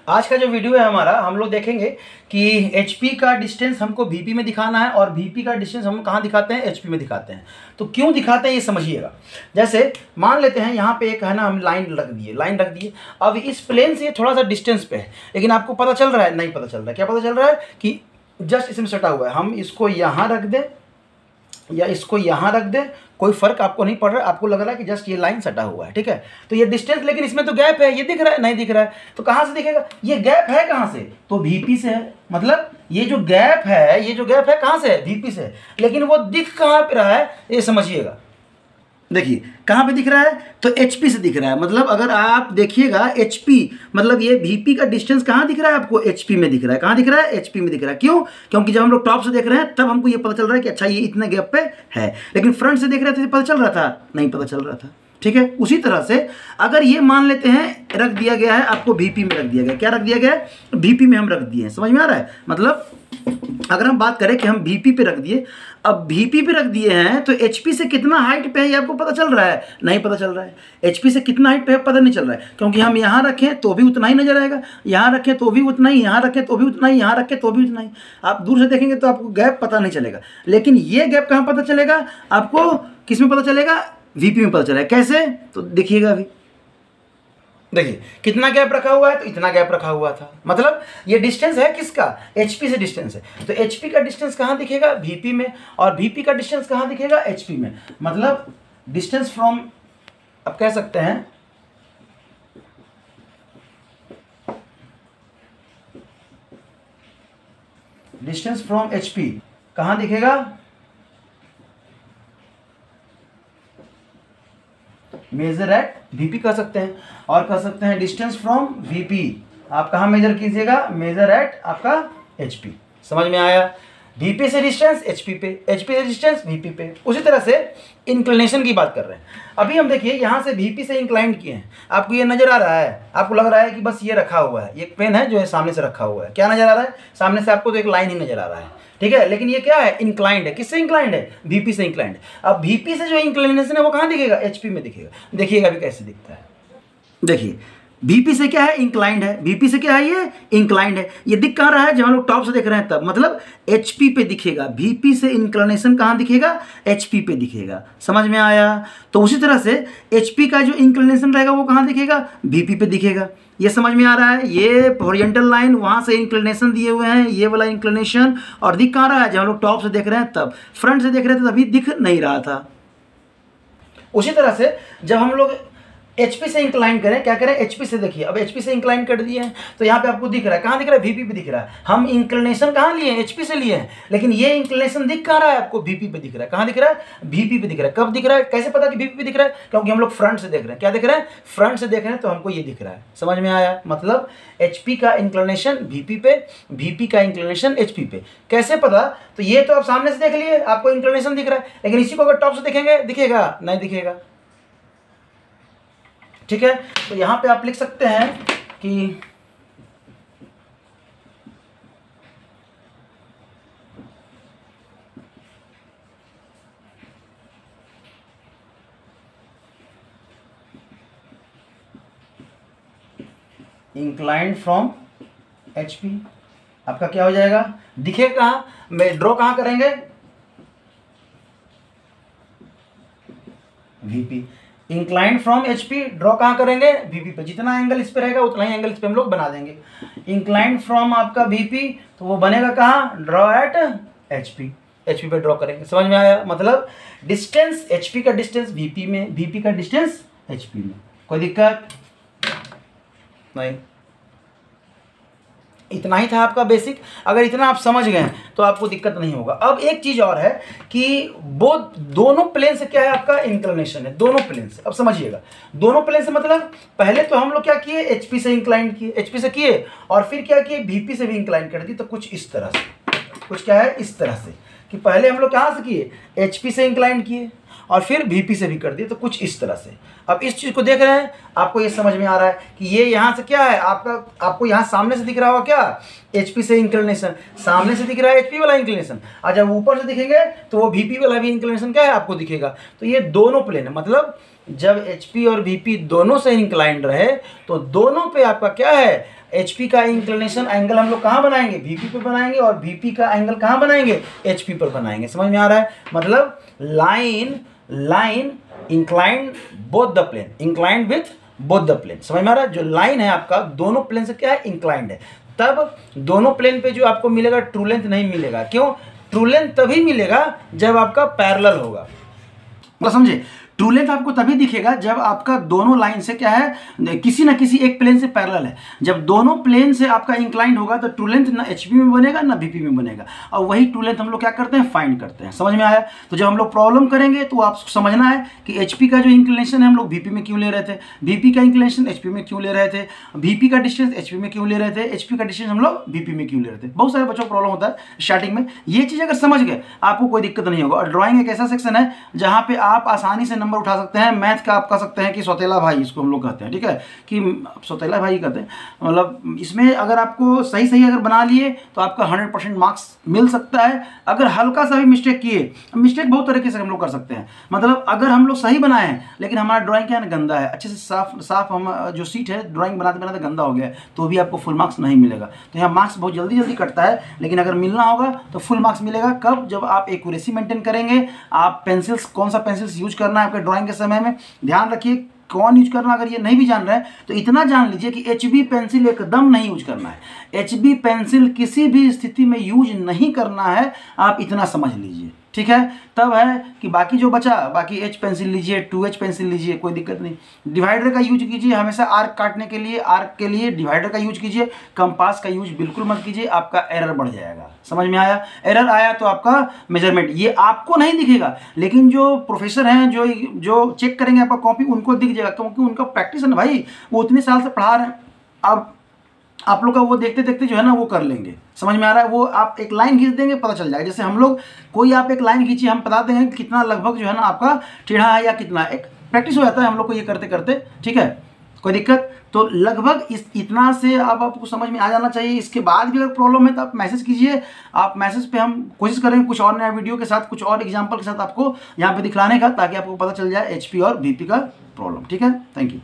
आज का जो वीडियो है हमारा, हम लोग देखेंगे कि HP का डिस्टेंस हमको VP में दिखाना है और VP का डिस्टेंस हम कहाँ दिखाते हैं, HP में दिखाते हैं। तो क्यों दिखाते हैं ये समझिएगा। जैसे मान लेते हैं यहाँ पे एक है ना, हम लाइन रख दिए। अब इस प्लेन से थोड़ा सा डिस्टेंस पे है, लेकिन आपको पता चल रहा है, नहीं पता चल रहा है। क्या पता चल रहा है कि जस्ट इसमें सटा हुआ है। हम इसको यहाँ रख दें या इसको यहाँ रख दें, कोई फर्क आपको नहीं पड़ रहा है, आपको लग रहा है कि जस्ट ये लाइन सटा हुआ है, ठीक है। तो ये डिस्टेंस, लेकिन इसमें तो गैप है, ये दिख रहा है, नहीं दिख रहा है। तो कहाँ से दिखेगा, ये गैप है कहाँ से, तो VP से है। मतलब ये जो गैप है कहाँ से है, VP से है। लेकिन वो दिख कहाँ पे रहा है, ये समझिएगा। देखिए कहाँ पे दिख रहा है, तो HP से दिख रहा है। मतलब अगर आप देखिएगा HP, मतलब ये VP का डिस्टेंस कहाँ दिख रहा है आपको, HP में दिख रहा है। कहाँ दिख रहा है, HP में दिख रहा है। क्यों, क्योंकि जब हम लोग टॉप से देख रहे हैं तब हमको ये पता चल रहा है कि अच्छा ये इतने गैप पे है, लेकिन फ्रंट से देख रहे थे तो पता चल रहा था, नहीं पता चल रहा था, ठीक है। उसी तरह से अगर ये मान लेते हैं रख दिया गया है आपको VP में रख दिया गया, क्या रख दिया गया है, VP में हम रख दिए हैं। समझ में आ रहा है। मतलब अगर हम बात करें कि हम VP पे रख दिए, अब VP पे रख दिए हैं तो HP से कितना हाइट पे है ये आपको पता चल रहा है, नहीं पता चल रहा है। HP से कितना हाइट पे है पता नहीं चल रहा है, क्योंकि हम यहाँ रखें तो भी उतना ही नजर आएगा, यहाँ रखें तो भी उतना ही, यहाँ रखें तो भी उतना ही, यहाँ रखें तो भी उतना ही। आप दूर से देखेंगे तो आपको गैप पता नहीं चलेगा, लेकिन ये गैप कहाँ पता चलेगा आपको, किस में पता चलेगा, VP में पता चलेगा। कैसे, तो देखिएगा अभी। देखिए कितना गैप रखा हुआ है, तो इतना गैप रखा हुआ था। मतलब ये डिस्टेंस है किसका, HP से डिस्टेंस है। तो HP का डिस्टेंस कहाँ दिखेगा, VP में, और VP का डिस्टेंस कहाँ दिखेगा, HP में। मतलब डिस्टेंस फ्रॉम, आप कह सकते हैं डिस्टेंस फ्रॉम HP कहाँ दिखेगा, मेजर एट VP कह सकते हैं, और कह सकते हैं डिस्टेंस फ्रॉम VP आप कहाँ मेजर कीजिएगा, मेजर एट आपका HP। समझ में आया। VP से डिस्टेंस HP पे, HP से डिस्टेंस VP पे। उसी तरह से इंक्लिनेशन की बात कर रहे हैं। अभी हम देखिए यहाँ से VP से इंक्लाइंड किए हैं, आपको ये नजर आ रहा है, आपको लग रहा है कि बस ये रखा हुआ है, ये पेन है जो है सामने से रखा हुआ है। क्या नजर आ रहा है, सामने से आपको तो एक लाइन ही नजर आ रहा है, ठीक है। लेकिन ये क्या है, इंक्लाइंड है। किससे इंक्लाइंड है, VP से इंक्लाइंड। अब VP से जो इंक्लिनेशन है वो कहाँ दिखेगा, HP में दिखेगा। देखिएगा अभी कैसे दिखता है। देखिए VP से क्या है, इंक्लाइंड है। VP से क्या है, ये इंक्लाइंड है। ये दिख कहाँ रहा है, जब हम लोग टॉप से देख रहे हैं तब, मतलब HP पे दिखेगा। VP से इंक्लिनेशन कहाँ दिखेगा, HP पे दिखेगा। समझ में आया। तो उसी तरह से HP का जो इंक्लिनेशन रहेगा वो कहाँ दिखेगा, VP पे दिखेगा। ये समझ में आ रहा है। ये हॉरिजॉन्टल लाइन, वहाँ से इंक्लिनेशन दिए हुए हैं, ये वाला इंक्लिनेशन, और दिख कहाँ रहा है, जब हम लोग टॉप से देख रहे हैं तब। फ्रंट से देख रहे थे तभी दिख नहीं रहा था। उसी तरह से जब हम लोग HP से इंक्लाइन करें, क्या करें, HP से देखिए। अब HP से इंक्लाइन कर दिए हैं तो यहाँ पे आपको दिख रहा है, कहाँ दिख रहा है, VP पे दिख रहा है। हम इंक्लिनेशन कहाँ लिए हैं, HP से लिए हैं, लेकिन ये इंक्लिनेशन दिख कहाँ रहा है आपको, VP पे दिख रहा है। कहाँ दिख रहा है, VP पे दिख रहा है। कब दिख रहा है, कैसे पता कि VP पे दिख रहा है, क्योंकि हम लोग फ्रंट से देख रहे हैं। क्या दिख रहा है, फ्रंट से देख रहे हैं तो हमको ये दिख रहा है। समझ में आया। मतलब HP का इंक्लिनेशन VP पे, VP का इंक्लिनेशन HP पे। कैसे पता, तो ये तो आप सामने से देख लिए, आपको इंक्लिनेशन दिख रहा है, लेकिन इसी को अगर टॉप से देखेंगे दिखेगा, नहीं दिखेगा, ठीक है। तो यहां पे आप लिख सकते हैं कि इंक्लाइंड फ्रॉम HP आपका क्या हो जाएगा, दिखेगा कहाँ, मैं ड्रॉ कहाँ करेंगे, VP। Inclined from HP draw कहाँ करेंगे, VP पे। जितना एंगल इस पे रहेगा उतना ही एंगल इस पे हम लोग बना देंगे। इंक्लाइंड फ्रॉम आपका VP, तो वो बनेगा कहाँ, ड्रॉ एट HP पे ड्रॉ करेंगे। समझ में आया। मतलब डिस्टेंस, HP का डिस्टेंस VP में, VP का डिस्टेंस HP में। कोई दिक्कत नहीं। इतना ही था आपका बेसिक। अगर इतना आप समझ गए तो आपको दिक्कत नहीं होगा। अब एक चीज और है कि वो दोनों प्लेन से क्या है, आपका इंक्लिनेशन है, दोनों प्लेन से। अब समझिएगा, दोनों प्लेन से मतलब पहले तो हम लोग क्या किए, HP से इंक्लाइन किए, HP से किए, और फिर क्या किए, VP से भी इंक्लाइन कर दी। तो कुछ इस तरह से, कुछ क्या है इस तरह से, कि पहले हम लोग कहाँ से किए, HP से इंक्लाइन किए, और फिर VP से भी कर दिए, तो कुछ इस तरह से। अब इस चीज़ को देख रहे हैं, आपको ये समझ में आ रहा है कि ये यहाँ से क्या है आपको यहाँ सामने से दिख रहा होगा क्या HP से इंक्लिनेशन, सामने से दिख रहा है HP वाला इंक्लिनेशन, और जब ऊपर से दिखेंगे तो वो VP वाला भी इंक्लिनेशन क्या है आपको दिखेगा। तो ये दोनों प्लेन है, मतलब जब HP और VP दोनों से इंक्लाइंड रहे तो दोनों पे आपका क्या है, HP का इंक्लिनेशन एंगल हम लोग कहाँ बनाएंगे, VP पे बनाएंगे, और VP का एंगल कहाँ बनाएंगे, HP पर बनाएंगे। समझ में आ रहा है, मतलब line inclined both the plane, inclined with both the plane. समझ में आ रहा है, जो लाइन है आपका दोनों प्लेन से क्या है, इंक्लाइंड है। तब दोनों प्लेन पे जो आपको मिलेगा ट्रू लेंथ नहीं मिलेगा। क्यों, ट्रू लेंथ तभी मिलेगा जब आपका पैरेलल होगा, मतलब समझे। ट्रू लेंथ आपको तभी दिखेगा जब आपका दोनों लाइन से क्या है, किसी ना किसी एक प्लेन से पैरेलल है। जब दोनों प्लेन से आपका इंक्लाइंड होगा तो ट्रू लेंथ ना HP में बनेगा ना VP में बनेगा, और वही ट्रू लेंथ हम लोग क्या करते हैं, फाइंड करते हैं। समझ में आया। तो जब हम लोग प्रॉब्लम करेंगे तो आपको समझना है कि HP का जो इंक्लिनेशन है हम लोग VP में क्यों ले रहे थे, VP का इंक्लिनेशन HP में क्यों ले रहे थे, VP का डिस्टेंस HP में क्यों ले रहे थे, HP का डिस्टेंस हम लोग VP में क्यों ले रहे थे। बहुत सारे बच्चों को प्रॉब्लम होता है स्टार्टिंग में। ये चीज़ अगर समझ गए आपको कोई दिक्कत नहीं होगा। और ड्राइंग एक ऐसा सेक्शन है जहाँ पे आप आसानी से नंबर उठा सकते हैं। मैथ का आप कह सकते हैं कि सौतेला भाई, इसको हम लोग कहते हैं, ठीक है, कि सौतेला भाई कहते हैं। मतलब इसमें अगर आपको सही अगर बना लिए तो आपका 100% मार्क्स मिल सकता है। अगर हल्का सा भी मिस्टेक किए, मिस्टेक बहुत तरीके से हम लोग कर सकते हैं, मतलब अगर हम लोग सही बनाए हैं लेकिन हमारा ड्राइंग क्या है ना, गंदा है, अच्छे से साफ हम जो सीट है ड्राइंग बनाते बनाते गंदा हो गया है, तो भी आपको फुल मार्क्स नहीं मिलेगा। तो यहाँ मार्क्स बहुत जल्दी कटता है, लेकिन अगर मिलना होगा तो फुल मार्क्स मिलेगा। कब, जब आप एक्यूरेसी मेंटेन करेंगे। आप पेंसिल्स, कौन सा पेंसिल्स यूज करना है आपके ड्राइंग के समय में ध्यान रखिए, कौन यूज करना। अगर ये नहीं भी जान रहे हैं तो इतना जान लीजिए कि HB पेंसिल एकदम नहीं यूज करना है। HB पेंसिल किसी भी स्थिति में यूज नहीं करना है, आप इतना समझ लीजिए, ठीक है। तब है कि बाकी जो बचा, बाकी H पेंसिल लीजिए, 2H पेंसिल लीजिए, कोई दिक्कत नहीं। डिवाइडर का यूज कीजिए हमेशा, आर्क काटने के लिए, आर्क के लिए डिवाइडर का यूज कीजिए, कंपास का यूज बिल्कुल मत कीजिए, आपका एरर बढ़ जाएगा। समझ में आया। एरर आया तो आपका मेजरमेंट ये आपको नहीं दिखेगा, लेकिन जो प्रोफेसर हैं जो चेक करेंगे आपका कॉपी, उनको दिख जाएगा, क्योंकि उनका प्रैक्टिस है ना भाई, वो उतने साल से पढ़ा रहे हैं। अब आप लोग का वो देखते देखते जो है ना वो कर लेंगे। समझ में आ रहा है। वो आप एक लाइन खींच देंगे, पता चल जाएगा। जैसे हम लोग, कोई आप एक लाइन खींचिए, हम बता देंगे कि कितना लगभग जो है ना आपका टेढ़ा है या कितना, एक प्रैक्टिस हो जाता है हम लोग को ये करते करते, ठीक है, कोई दिक्कत। तो लगभग इतना से आपको समझ में आ जाना चाहिए। इसके बाद भी अगर प्रॉब्लम है तो आप मैसेज कीजिए। आप मैसेज पे हम कोशिश करेंगे कुछ और नया वीडियो के साथ, कुछ और एग्जाम्पल के साथ आपको यहाँ पे दिखलाने का, ताकि आपको पता चल जाए HP और VP का प्रॉब्लम, ठीक है। Thank you.